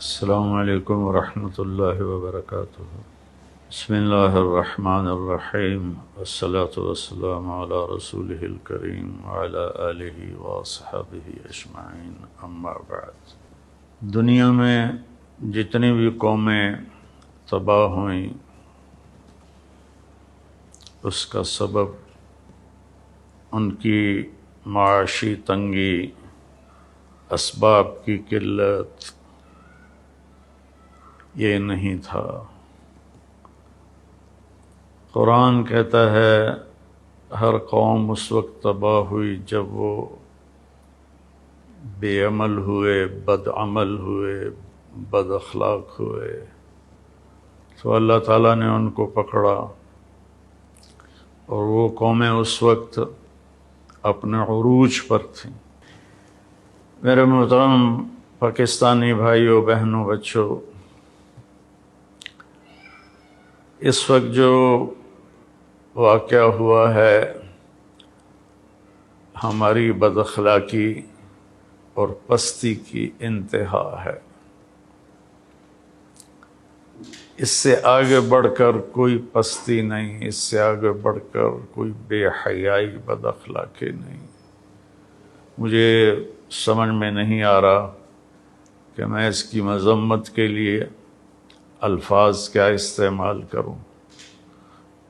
السلام علیکم ورحمۃ اللہ وبرکاتہ۔ بسم اللہ الرحمن الرحیم، والصلاة والسلام علی رسولہ الکریم وعلی آلہ واصحابہ اجمعین، اما بعد۔ دنیا میں جتنی بھی قومیں تباہ ہوئیں اس کا سبب ان کی معاشی تنگی، اسباب کی قلت یہ نہیں تھا۔ قرآن کہتا ہے ہر قوم اس وقت تباہ ہوئی جب وہ بے عمل ہوئے، بد عمل ہوئے، بد اخلاق ہوئے، تو اللہ تعالیٰ نے ان کو پکڑا، اور وہ قومیں اس وقت اپنے عروج پر تھیں۔ میرے محترم پاکستانی بھائیوں، بہنوں، بچوں، اس وقت جو واقعہ ہوا ہے ہماری بد اخلاقی اور پستی کی انتہا ہے۔ اس سے آگے بڑھ کر کوئی پستی نہیں، اس سے آگے بڑھ کر کوئی بے حیائی، بد اخلاقی نہیں۔ مجھے سمجھ میں نہیں آ رہا کہ میں اس کی مذمت کے لیے الفاظ کیا استعمال کروں،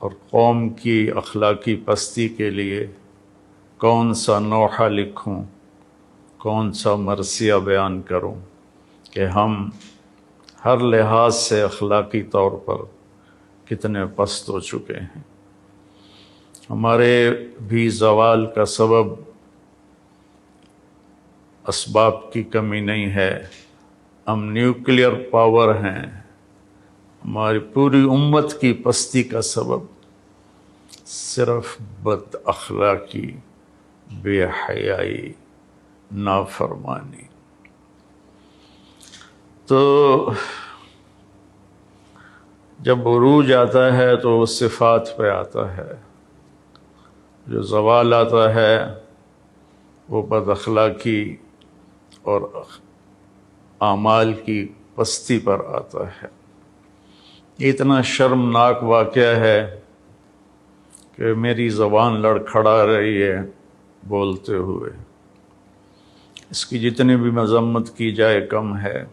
اور قوم کی اخلاقی پستی کے لیے کون سا نوحہ لکھوں، کون سا مرثیہ بیان کروں کہ ہم ہر لحاظ سے اخلاقی طور پر کتنے پست ہو چکے ہیں۔ ہمارے بھی زوال کا سبب اسباب کی کمی نہیں ہے، ہم نیوکلیئر پاور ہیں۔ ہماری پوری امت کی پستی کا سبب صرف بد اخلاقی، بے حیائی، نافرمانی۔ تو جب عروج آتا ہے تو وہ صفات پہ آتا ہے، جو زوال آتا ہے وہ بد اخلاقی اور اعمال کی پستی پر آتا ہے۔ یہ اتنا شرمناک واقعہ ہے کہ میری زبان لڑکھڑا رہی ہے بولتے ہوئے۔ اس کی جتنی بھی مذمت کی جائے کم ہے۔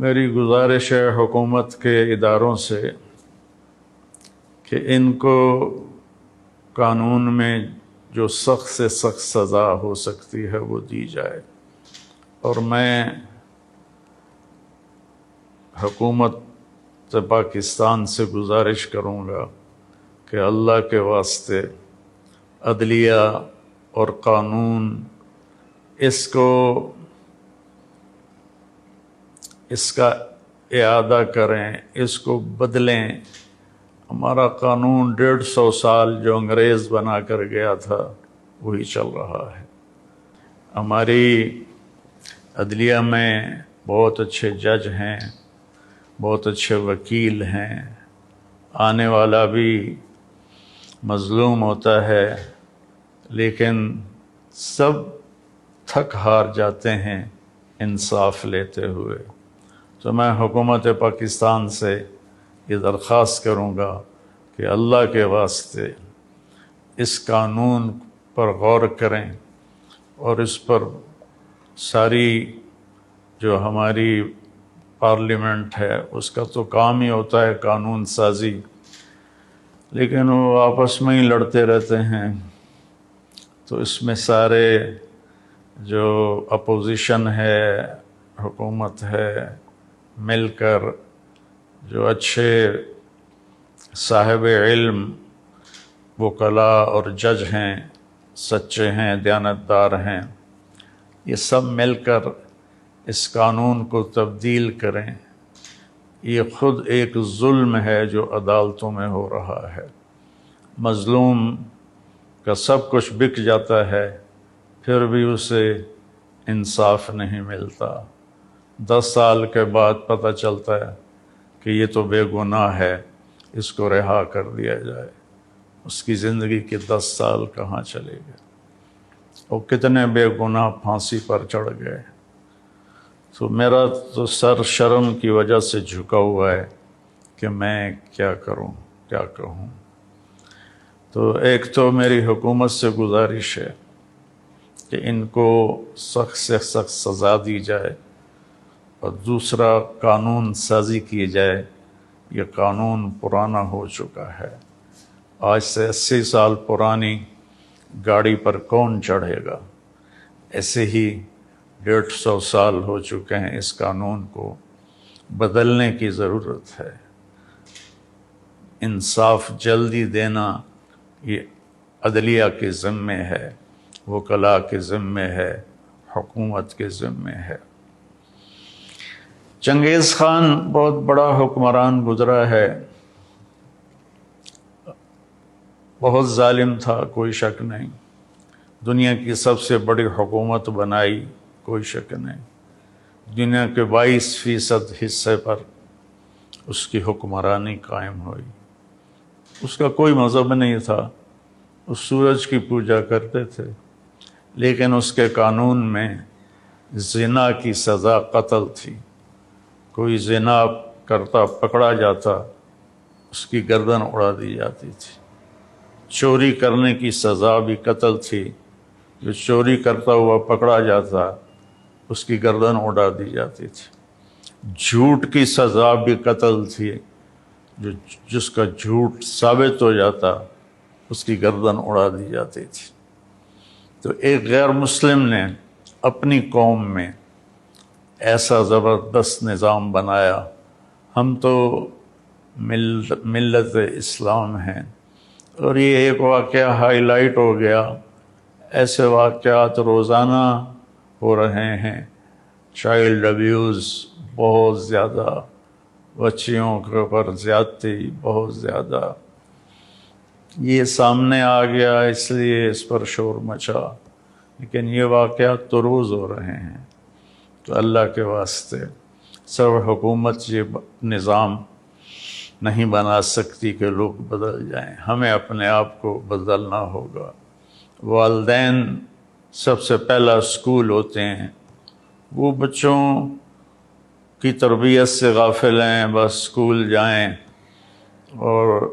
میری گزارش ہے حکومت کے اداروں سے کہ ان کو قانون میں جو سخت سے سخت سزا ہو سکتی ہے وہ دی جائے، اور میں حکومت پاکستان سے گزارش کروں گا کہ اللہ کے واسطے عدلیہ اور قانون اس کا اعادہ کریں، اس کو بدلیں۔ ہمارا قانون 150 سال جو انگریز بنا کر گیا تھا وہی چل رہا ہے۔ ہماری عدلیہ میں بہت اچھے جج ہیں، بہت اچھے وکیل ہیں، آنے والا بھی مظلوم ہوتا ہے، لیکن سب تھک ہار جاتے ہیں انصاف لیتے ہوئے۔ تو میں حکومت پاکستان سے یہ درخواست کروں گا کہ اللہ کے واسطے اس قانون پر غور کریں، اور اس پر ساری جو ہماری پارلیمنٹ ہے اس کا تو کام ہی ہوتا ہے قانون سازی، لیکن وہ آپس میں ہی لڑتے رہتے ہیں۔ تو اس میں سارے جو اپوزیشن ہے، حکومت ہے، مل کر جو اچھے صاحب علم وکلاء اور جج ہیں، سچے ہیں، دیانتدار ہیں، یہ سب مل کر اس قانون کو تبدیل کریں۔ یہ خود ایک ظلم ہے جو عدالتوں میں ہو رہا ہے۔ مظلوم کا سب کچھ بک جاتا ہے، پھر بھی اسے انصاف نہیں ملتا۔ 10 سال کے بعد پتہ چلتا ہے کہ یہ تو بے گناہ ہے، اس کو رہا کر دیا جائے۔ اس کی زندگی کے 10 سال کہاں چلے گئے؟ اور کتنے بے گناہ پھانسی پر چڑھ گئے. تو میرا تو سر شرم کی وجہ سے جھکا ہوا ہے کہ میں کیا کروں کیا کہوں. تو ایک تو میری حکومت سے گزارش ہے کہ ان کو سخت سے سخت سزا دی جائے، اور دوسرا قانون سازی کی جائے. یہ قانون پرانا ہو چکا ہے، آج سے 80 سال پرانی گاڑی پر کون چڑھے گا؟ ایسے ہی 150 سال ہو چکے ہیں. اس قانون کو بدلنے کی ضرورت ہے. انصاف جلدی دینا یہ عدلیہ کے ذمے ہے، وکلاء کے ذمے ہے، حکومت کے ذمے ہے. چنگیز خان بہت بڑا حکمران گزرا ہے، بہت ظالم تھا، کوئی شک نہیں. دنیا کی سب سے بڑی حکومت بنائی، کوئی شک نہیں. دنیا کے 22% حصے پر اس کی حکمرانی قائم ہوئی. اس کا کوئی مذہب نہیں تھا، اس سورج کی پوجا کرتے تھے، لیکن اس کے قانون میں زنا کی سزا قتل تھی. کوئی زنا کرتا پکڑا جاتا، اس کی گردن اڑا دی جاتی تھی. چوری کرنے کی سزا بھی قتل تھی، جو چوری کرتا ہوا پکڑا جاتا اس کی گردن اڑا دی جاتی تھی. جھوٹ کی سزا بھی قتل تھی، جس کا جھوٹ ثابت ہو جاتا اس کی گردن اڑا دی جاتی تھی. تو ایک غیر مسلم نے اپنی قوم میں ایسا زبردست نظام بنایا. ہم تو ملت اسلام ہیں، اور یہ ایک واقعہ ہائی لائٹ ہو گیا. ایسے واقعات روزانہ ہو رہے ہیں. چائلڈ ابیوز بہت زیادہ، بچیوں کے اوپر زیادتی بہت زیادہ. یہ سامنے آ گیا اس لیے اس پر شور مچا، لیکن یہ واقعات تو روز ہو رہے ہیں. تو اللہ کے واسطے سب حکومت یہ نظام نہیں بنا سکتی کہ لوگ بدل جائیں. ہمیں اپنے آپ کو بدلنا ہوگا. والدین سب سے پہلا اسکول ہوتے ہیں. وہ بچوں کی تربیت سے غافل ہیں، بس اسکول جائیں اور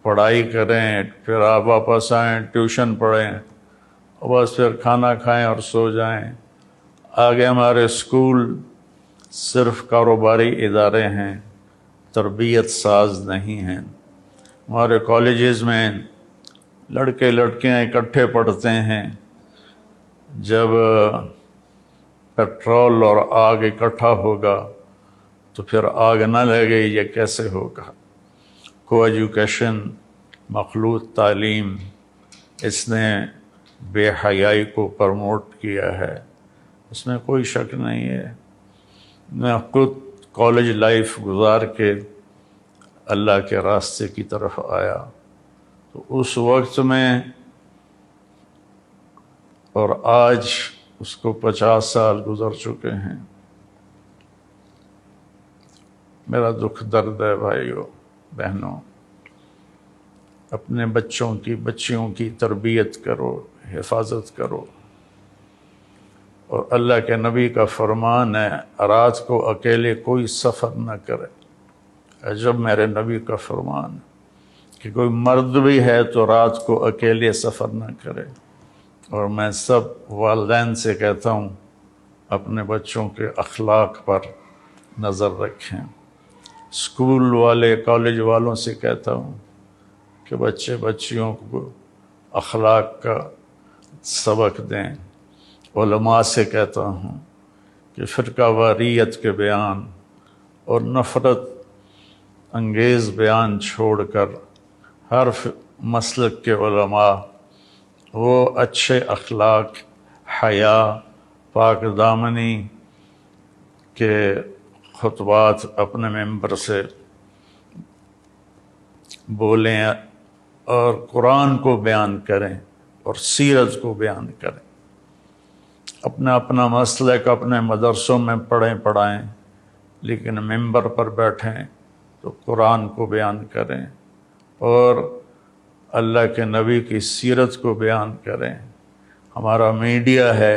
پڑھائی کریں، پھر آپ واپس آئیں، ٹیوشن پڑھیں، اور بس پھر کھانا کھائیں اور سو جائیں. آگے ہمارے اسکول صرف کاروباری ادارے ہیں، تربیت ساز نہیں ہیں. ہمارے کالجز میں لڑکے لڑکیاں اکٹھے پڑھتے ہیں. جب پیٹرول اور آگ اکٹھا ہوگا تو پھر آگ نہ لگے، یہ کیسے ہوگا؟ کو ایجوکیشن، مخلوط تعلیم، اس نے بے حیائی کو پروموٹ کیا ہے، اس میں کوئی شک نہیں ہے. میں خود کالج لائف گزار کے اللہ کے راستے کی طرف آیا، تو اس وقت میں اور آج اس کو 50 سال گزر چکے ہیں. میرا دکھ درد ہے بھائیوں بہنوں. اپنے بچوں کی بچیوں کی تربیت کرو، حفاظت کرو. اور اللہ کے نبی کا فرمان ہے رات کو اکیلے کوئی سفر نہ کرے. عجب میرے نبی کا فرمان کہ کوئی مرد بھی ہے تو رات کو اکیلے سفر نہ کرے. اور میں سب والدین سے کہتا ہوں اپنے بچوں کے اخلاق پر نظر رکھیں. اسکول والے کالج والوں سے کہتا ہوں کہ بچے بچیوں کو اخلاق کا سبق دیں. علماء سے کہتا ہوں کہ فرقہ واریت کے بیان اور نفرت انگیز بیان چھوڑ کر ہر مسلک کے علماء وہ اچھے اخلاق، حیا، پاک دامنی کے خطبات اپنے ممبر سے بولیں اور قرآن کو بیان کریں اور سیرت کو بیان کریں. اپنا اپنا مسلک اپنے مدرسوں میں پڑھائیں، لیکن ممبر پر بیٹھیں تو قرآن کو بیان کریں اور اللہ کے نبی کی سیرت کو بیان کریں. ہمارا میڈیا ہے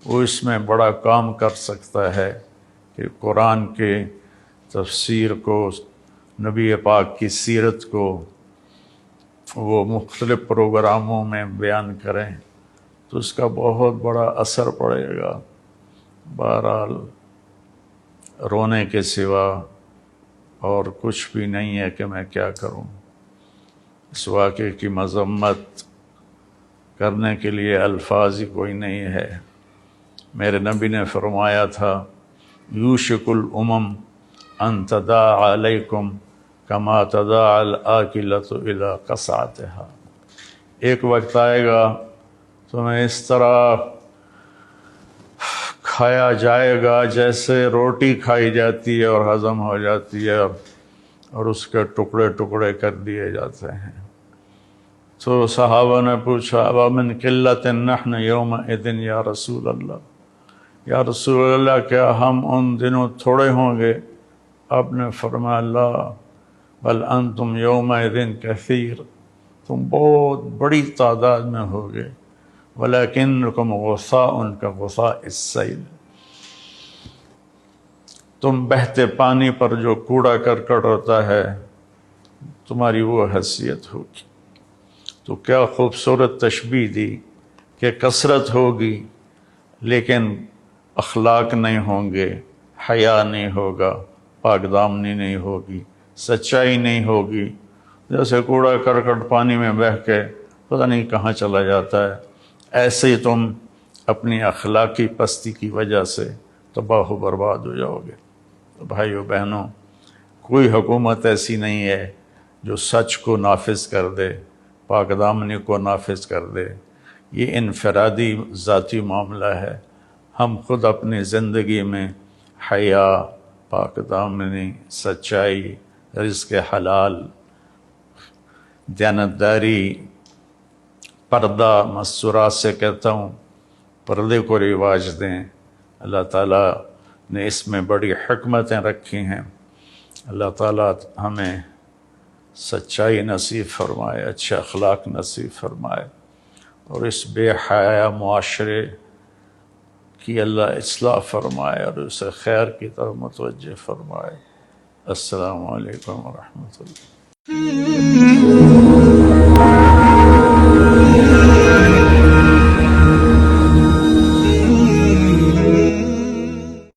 وہ اس میں بڑا کام کر سکتا ہے کہ قرآن کے تفسیر کو، نبی پاک کی سیرت کو وہ مختلف پروگراموں میں بیان کریں تو اس کا بہت بڑا اثر پڑے گا۔ بہرحال رونے کے سوا اور کچھ بھی نہیں ہے کہ میں کیا کروں۔ اس واقعے کی مذمت کرنے کے لیے الفاظ ہی کوئی نہیں ہے۔ میرے نبی نے فرمایا تھا یوشک الامم ان تداعى علیکم کما تداعى الآکلۃ الی قصعتها، ایک وقت آئے گا تمہیں اس طرح کھایا جائے گا جیسے روٹی کھائی جاتی ہے اور ہضم ہو جاتی ہے اور اس کے ٹکڑے ٹکڑے کر دیے جاتے ہیں۔ تو صحابہ نے پوچھا وَمِن قِلَّةٍ نَحْنُ يَوْمَئِذٍ یا رسول اللہ، یا رسول اللہ کیا ہم ان دنوں تھوڑے ہوں گے؟ آپ نے فرمایا لا بل انتم یومئذ کثیر، تم بہت بڑی تعداد میں ہوگے، ولیکنکم غثاء کغثاء السیل، تم بہتے پانی پر جو کوڑا کرکٹ ہوتا ہے تمہاری وہ حیثیت ہوگی۔ تو کیا خوبصورت تشبیہ دی کہ کثرت ہوگی لیکن اخلاق نہیں ہوں گے، حیا نہیں ہوگا، پاک دامنی نہیں ہوگی، سچائی نہیں ہوگی، جیسے کوڑا کرکٹ پانی میں بہہ کے پتہ نہیں کہاں چلا جاتا ہے، ایسے ہی تم اپنی اخلاقی پستی کی وجہ سے تباہ و برباد ہو جاؤ گے۔ تو بھائیو بہنوں، کوئی حکومت ایسی نہیں ہے جو سچ کو نافذ کر دے، پاک دامنی کو نافذ کر دے۔ یہ انفرادی ذاتی معاملہ ہے۔ ہم خود اپنی زندگی میں حیا، پاک دامنی، سچائی، رزق حلال، دیانتداری، پردہ، مستورات سے کہتا ہوں پردے کو رواج دیں۔ اللہ تعالیٰ نے اس میں بڑی حکمتیں رکھی ہیں۔ اللہ تعالیٰ ہمیں سچائی نصیب فرمائے، اچھے اخلاق نصیب فرمائے، اور اس بے حیا معاشرے کی اللہ اصلاح فرمائے اور اسے خیر کی طرف متوجہ فرمائے۔ السلام علیکم ورحمۃ اللہ۔